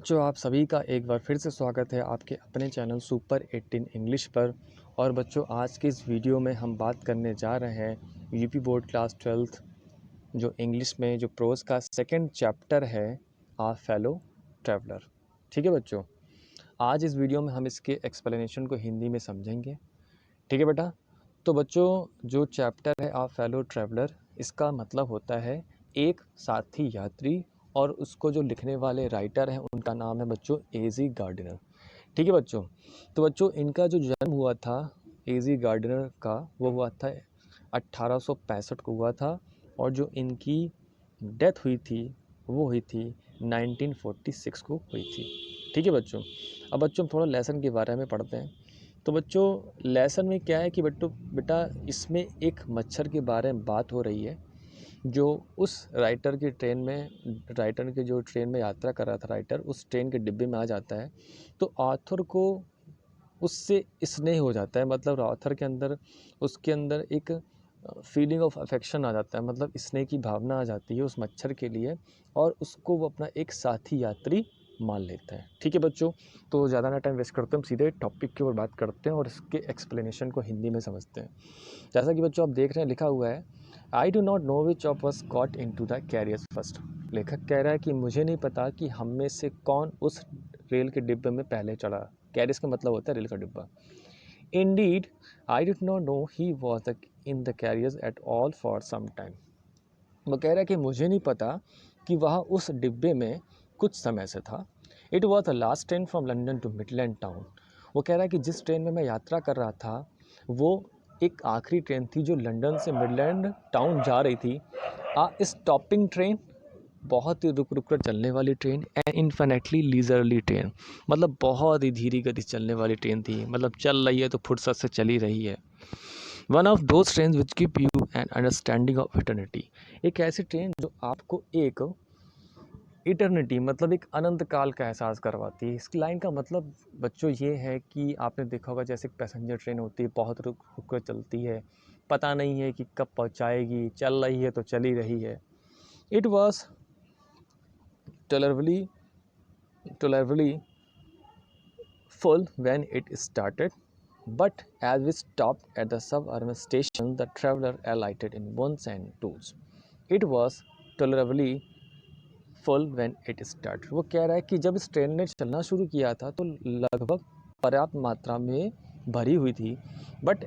बच्चों, आप सभी का एक बार फिर से स्वागत है आपके अपने चैनल सुपर 18 इंग्लिश पर। और बच्चों, आज के इस वीडियो में हम बात करने जा रहे हैं यूपी बोर्ड क्लास 12 जो इंग्लिश में जो प्रोज का सेकंड चैप्टर है आ फेलो ट्रैवलर। ठीक है बच्चों, आज इस वीडियो में हम इसके एक्सप्लेनेशन को हिंदी में समझेंगे। ठीक है बेटा। तो बच्चों, जो चैप्टर है आ फेलो ट्रैवलर, इसका मतलब होता है एक साथी यात्री, और उसको जो लिखने वाले राइटर हैं उनका नाम है बच्चों एजी गार्डिनर। ठीक है बच्चों। तो बच्चों, इनका जो जन्म हुआ था एजी गार्डिनर का, वो हुआ था 1865 को हुआ था, और जो इनकी डेथ हुई थी वो हुई थी 1946 को हुई थी। ठीक है बच्चों। अब बच्चों, थोड़ा लेसन के बारे में पढ़ते हैं। तो बच्चों, लेसन में क्या है कि बेटा इसमें एक मच्छर के बारे में बात हो रही है, जो उस राइटर की राइटर के जो ट्रेन में यात्रा कर रहा था राइटर, उस ट्रेन के डिब्बे में आ जाता है। तो ऑथर को उससे स्नेह हो जाता है, मतलब ऑथर के अंदर उसके अंदर एक फीलिंग ऑफ अफेक्शन आ जाता है, मतलब स्नेह की भावना आ जाती है उस मच्छर के लिए, और उसको वो अपना एक साथी यात्री मान लेता है। ठीक है बच्चों। तो ज़्यादा ना टाइम वेस्ट करते हैं, हम सीधे टॉपिक की ओर बात करते हैं और इसके एक्सप्लेनेशन को हिंदी में समझते हैं। जैसा कि बच्चों आप देख रहे हैं, लिखा हुआ है I do not know which of us got into the carriers first. लेखक कह रहा है कि मुझे नहीं पता कि हम में से कौन उस रेल के डिब्बे में पहले चढ़ा। कैरियर्स का मतलब होता है रेल का डिब्बा। Indeed I did not know he was in the carriers at all for some time. वो कह रहा है कि मुझे नहीं पता कि वह उस डिब्बे में कुछ समय से था। It was the last train from London to Midland town. वो कह रहा है कि जिस ट्रेन में मैं यात्रा कर रहा था वो एक आखिरी ट्रेन थी जो लंदन से मिडलैंड टाउन जा रही थी। स्टॉपिंग ट्रेन, बहुत ही रुक रुक कर चलने वाली train, and infinitely leisurely train, मतलब बहुत ही धीरे गति चलने वाली ट्रेन थी, मतलब चल रही है तो फुर्सत से चली रही है। One of those train which give you an understanding of eternity. एक ऐसी ट्रेन जो आपको एक इटर्निटी, मतलब एक अनंत काल का एहसास करवाती है। इसकी लाइन का मतलब बच्चों ये है कि आपने देखा होगा जैसे एक पैसेंजर ट्रेन होती है, बहुत रुक रुक कर चलती है, पता नहीं है कि कब पहुंचाएगी, चल रही है तो चली रही है। It was tolerably full when it started, but as we stopped at the suburban station, the traveler alighted in ones and twos. It was tolerably full when it started. वो कह रहा है कि जब इस ट्रेन ने चलना शुरू किया था तो लगभग पर्याप्त मात्रा में भरी हुई थी, but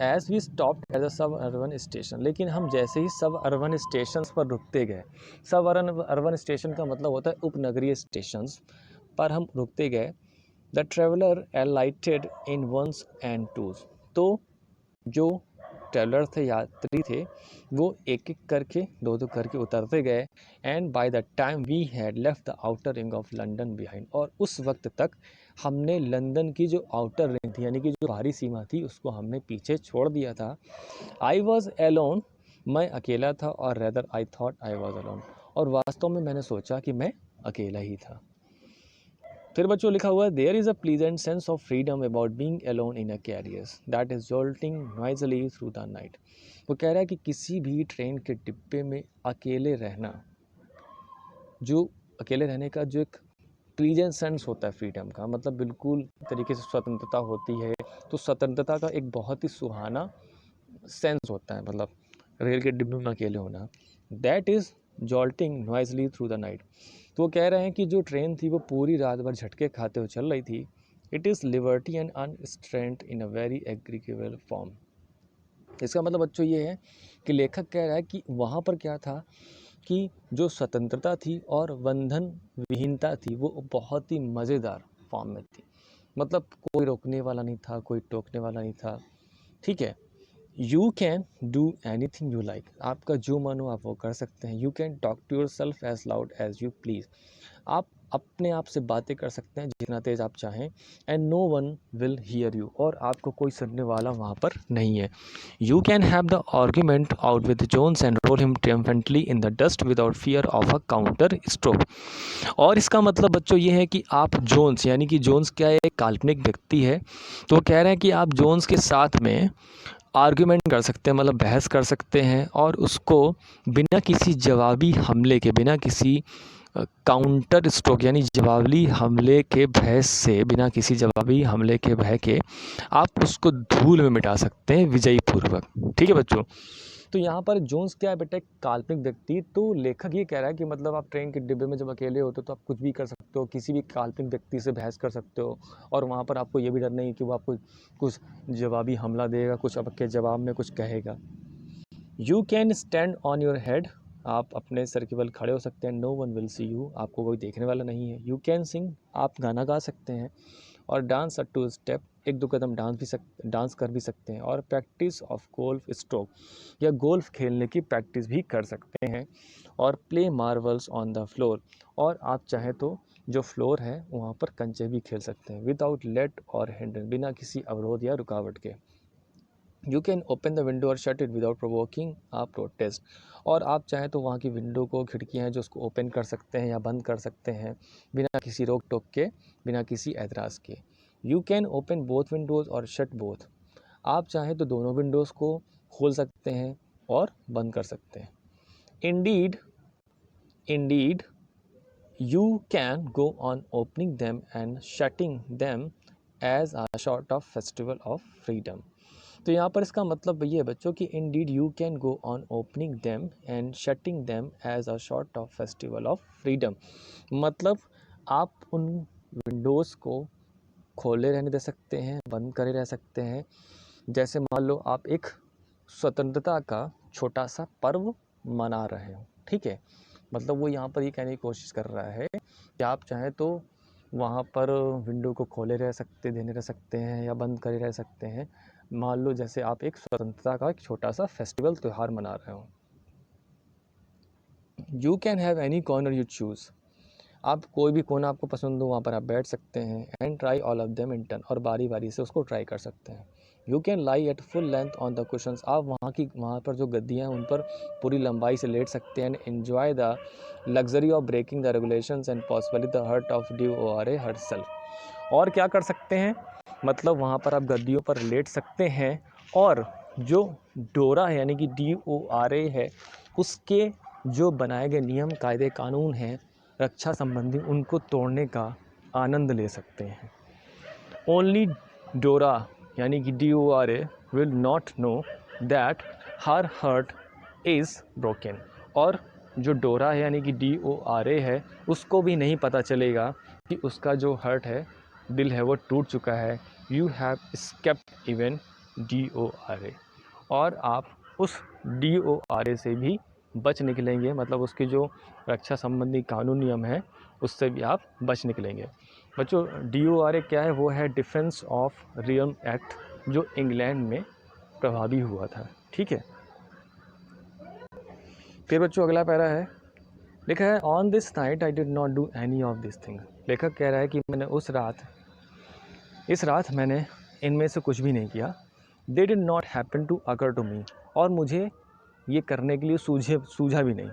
as we stopped at the suburban station, लेकिन हम जैसे ही सब अर्बन स्टेशन पर रुकते गए, सब अर्बन स्टेशन का मतलब होता है उपनगरीय स्टेशन पर हम रुकते गए, the traveller alighted in ones and twos. तो जो ट्रेवलर थे, यात्री थे, वो एक एक करके दो दो करके उतरते गए, and by the time we had left the outer ring of London behind, और उस वक्त तक हमने लंदन की जो आउटर रिंग थी, यानी कि जो बाहरी सीमा थी, उसको हमने पीछे छोड़ दिया था। आई वॉज एलोन, मैं अकेला था, और rather I thought I was alone, और वास्तव में मैंने सोचा कि मैं अकेला ही था। फिर बच्चों लिखा हुआ है there is a pleasant sense of freedom about being alone in a carriage that is jolting noisily through the night. वो कह रहा है कि किसी भी ट्रेन के डिब्बे में अकेले रहना, जो अकेले रहने का जो एक प्लीजेंट सेंस होता है फ्रीडम का, मतलब बिल्कुल तरीके से स्वतंत्रता होती है, तो स्वतंत्रता का एक बहुत ही सुहाना सेंस होता है, मतलब रेल के डिब्बे में अकेले होना, that is jolting noisily through the night. तो वो कह रहे हैं कि जो ट्रेन थी वो पूरी रात भर झटके खाते हुए चल रही थी। It is liberty and unrestraint in a very agreeable form. इसका मतलब बच्चों ये है कि लेखक कह रहा है कि वहाँ पर क्या था कि जो स्वतंत्रता थी और बंधन विहीनता थी वो बहुत ही मज़ेदार फॉर्म में थी, मतलब कोई रोकने वाला नहीं था, कोई टोकने वाला नहीं था। ठीक है। You can do anything you like, आपका जो मन हो आप वो कर सकते हैं। You can talk to yourself as loud as you please, आप अपने आप से बातें कर सकते हैं जितना तेज़ आप चाहें, and no one will hear you, और आपको कोई सुनने वाला वहाँ पर नहीं है। You can have the argument out with Jones and roll him triumphantly in the dust without fear of a counter stroke. और इसका मतलब बच्चों ये है कि आप जोन्स, यानी कि जोन्स क्या है, एक काल्पनिक व्यक्ति है, तो कह रहे हैं कि आप जोन्स के साथ में आर्ग्यूमेंट कर सकते हैं, मतलब बहस कर सकते हैं, और उसको बिना किसी जवाबी हमले के, बिना किसी काउंटर स्ट्रोक यानी जवाबी हमले के भय से, बिना किसी जवाबी हमले के भय के आप उसको धूल में मिटा सकते हैं विजयी पूर्वक। ठीक है बच्चों, तो यहाँ पर जोन्स क्या है बेटा, एक काल्पनिक व्यक्ति। तो लेखक ये कह रहा है कि मतलब आप ट्रेन के डिब्बे में जब अकेले होते हो तो आप कुछ भी कर सकते हो, किसी भी काल्पनिक व्यक्ति से बहस कर सकते हो, और वहाँ पर आपको ये भी डर नहीं कि वो आपको कुछ जवाबी हमला देगा, कुछ आपके जवाब में कुछ कहेगा। You can stand on your head, आप अपने सर के बल खड़े हो सकते हैं। No one will see you, आपको कोई देखने वाला नहीं है। यू कैन सिंग, आप गाना गा सकते हैं। और डांस अ टू स्टेप, एक दो कदम डांस कर भी सकते हैं। और प्रैक्टिस ऑफ गोल्फ स्ट्रोक, या गोल्फ खेलने की प्रैक्टिस भी कर सकते हैं। और play Marvels on the floor, और आप चाहें तो जो फ्लोर है वहाँ पर कंचे भी खेल सकते हैं। विदाउट लेट और हिंडर, बिना किसी अवरोध या रुकावट के। You can open the window और shut it without provoking a protest, और आप चाहें तो वहाँ की विंडो को, खिड़कियाँ हैं जो उसको ओपन कर सकते हैं या बंद कर सकते हैं बिना किसी रोक टोक के, बिना किसी एतराज़ के। You can open both Windows और शट बोथ, आप चाहें तो दोनों विंडोज़ को खोल सकते हैं और बंद कर सकते हैं। Indeed you can go on opening them and shutting them as a sort of festival of freedom. तो यहाँ पर इसका मतलब ये है बच्चों कि indeed you can go on opening them and shutting them as a sort of festival of freedom. मतलब आप उन विंडोज़ को खोले रहने दे सकते हैं, बंद करे रह सकते हैं। जैसे मान लो आप एक स्वतंत्रता का छोटा सा पर्व मना रहे हो, ठीक है। मतलब वो यहाँ पर ये कहने की कोशिश कर रहा है कि आप चाहें तो वहाँ पर विंडो को खोले रह सकते हैं या बंद करे रह सकते हैं। मान लो जैसे आप एक स्वतंत्रता का एक छोटा सा फेस्टिवल त्यौहार मना रहे हो। You can have any corner you choose, आप कोई भी कोना आपको पसंद हो वहाँ पर आप बैठ सकते हैं। And try all of them in turn, और बारी बारी से उसको ट्राई कर सकते हैं। You can lie at full length on the cushions, आप वहाँ पर जो गद्दियाँ हैं उन पर पूरी लंबाई से लेट सकते हैं। And enjoy the luxury of breaking the regulations and possibly the heart of DORA herself, और क्या कर सकते हैं, मतलब वहाँ पर आप गद्दियों पर लेट सकते हैं और जो डोरा है यानी कि DORA है उसके जो बनाए गए नियम कायदे कानून हैं रक्षा संबंधी, उनको तोड़ने का आनंद ले सकते हैं। ओनली डोरा यानी कि DORA will not know that her heart is broken, और जो डोरा है यानी कि DORA है उसको भी नहीं पता चलेगा कि उसका जो हर्ट है, दिल है, वो टूट चुका है। You have escaped even DORA, और आप उस DORA से भी बच निकलेंगे, मतलब उसके जो रक्षा संबंधी कानून नियम है उससे भी आप बच निकलेंगे। बच्चों DORA क्या है, वो है डिफेंस ऑफ रियम एक्ट, जो इंग्लैंड में प्रभावी हुआ था, ठीक है। फिर बच्चों अगला पैरा है, लिखा है on this night I did not do any of this thing. लेखक कह रहा है कि मैंने इस रात मैंने इनमें से कुछ भी नहीं किया। They did not happen to occur to me, और मुझे ये करने के लिए सूझा भी नहीं।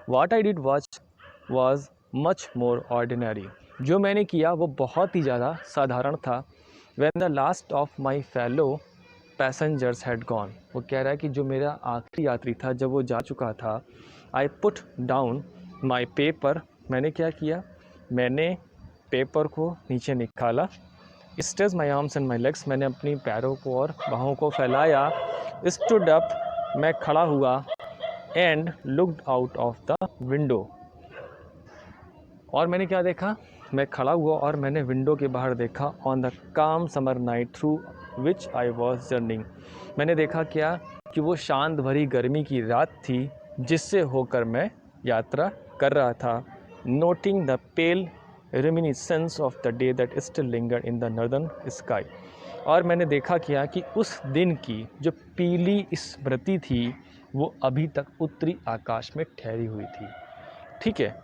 What I did was much more ordinary, जो मैंने किया वो बहुत ही ज़्यादा साधारण था। When the last of my fellow passengers had gone, वो कह रहा है कि जो मेरा आखिरी यात्री था जब वो जा चुका था, I put down my paper, मैंने क्या किया, मैंने पेपर को नीचे निकाला। Stretch my arms and my legs, मैंने अपनी पैरों को और बाहों को फैलाया। स्टूड अप, मैं खड़ा हुआ। And looked out of the window, और मैंने क्या देखा, मैं खड़ा हुआ और मैंने विंडो के बाहर देखा। ऑन द काम summer night through which I was journeying, मैंने देखा क्या कि वो शांत भरी गर्मी की रात थी जिससे होकर मैं यात्रा कर रहा था। Noting the pale reminiscence of the day that still lingered in the northern sky, और मैंने देखा क्या कि उस दिन की जो पीली स्मृति थी वो अभी तक उत्तरी आकाश में ठहरी हुई थी, ठीक है।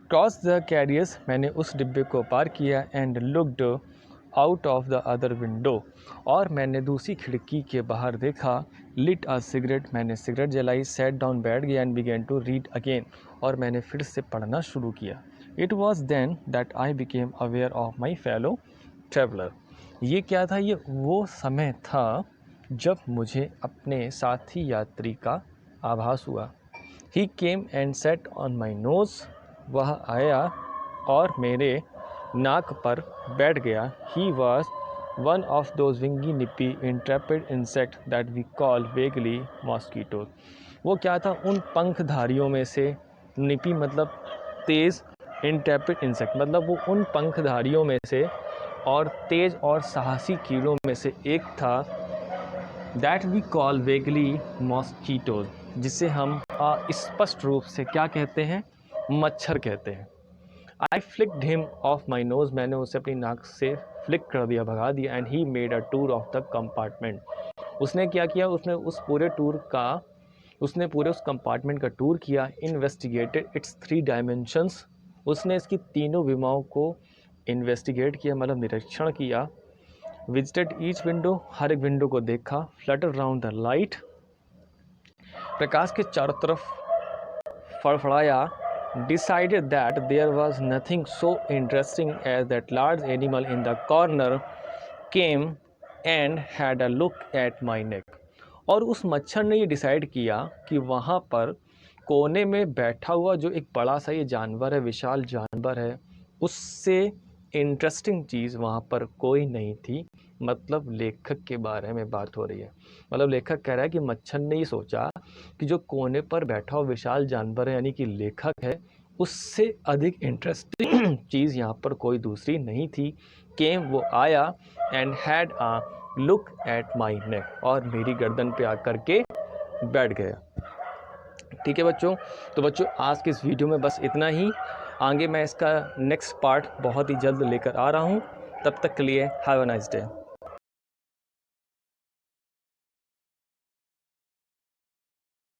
क्रॉस द कैरियर्स, मैंने उस डिब्बे को पार किया। And looked out of the other window, और मैंने दूसरी खिड़की के बाहर देखा। लिट अ सिगरेट, मैंने सिगरेट जलाई। सेट डाउन, बैठ गया। And began to read again, और मैंने फिर से पढ़ना शुरू किया। It was then that I became aware of my fellow traveller, ये क्या था, ये वो समय था जब मुझे अपने साथी यात्री का आभास हुआ। He came and sat on my nose, वह आया और मेरे नाक पर बैठ गया। He was one of those wingy nippy intrepid insect that we call vaguely mosquito. वो क्या था, उन पंखधारियों में से, निपी मतलब तेज़, इंट्रेपिड इंसेक्ट मतलब वो उन पंखधारियों में से और तेज़ और साहसी कीड़ों में से एक था, that we call vaguely mosquitoes, जिसे हम स्पष्ट रूप से क्या कहते हैं, मच्छर कहते हैं। I flicked him off my nose, मैंने उसे अपनी नाक से फ्लिक कर दिया, भगा दिया। And he made a tour of the compartment, उसने क्या किया, उसने पूरे उस कंपार्टमेंट का टूर किया। इन्वेस्टिगेटेड इट्स 3 डायमेंशंस, उसने इसकी तीनों विमाओं को इन्वेस्टिगेट किया, मतलब निरीक्षण किया। विजिटेड ईच विंडो, हर एक विंडो को देखा। फ्लटर राउंड द लाइट, प्रकाश के चारों तरफ फड़फड़ाया। Decided that there was nothing so interesting as that large animal in the corner came and had a look at my neck. और उस मच्छर ने ये डिसाइड किया कि वहाँ पर कोने में बैठा हुआ जो एक बड़ा सा ये जानवर है, विशाल जानवर है, उससे इंटरेस्टिंग चीज़ वहाँ पर कोई नहीं थी। मतलब लेखक के बारे में बात हो रही है। मतलब लेखक कह रहा है कि मच्छर ने ये सोचा कि जो कोने पर बैठा हुआ विशाल जानवर है, यानी कि लेखक है, उससे अधिक इंटरेस्टिंग चीज़ यहाँ पर कोई दूसरी नहीं थी। केम, वो आया, and had a look at my neck, और मेरी गर्दन पे आकर के बैठ गया। ठीक है बच्चों, तो बच्चों आज के इस वीडियो में बस इतना ही। आगे मैं इसका नेक्स्ट पार्ट बहुत ही जल्द लेकर आ रहा हूँ। तब तक के लिए हैव अ नाइस डे।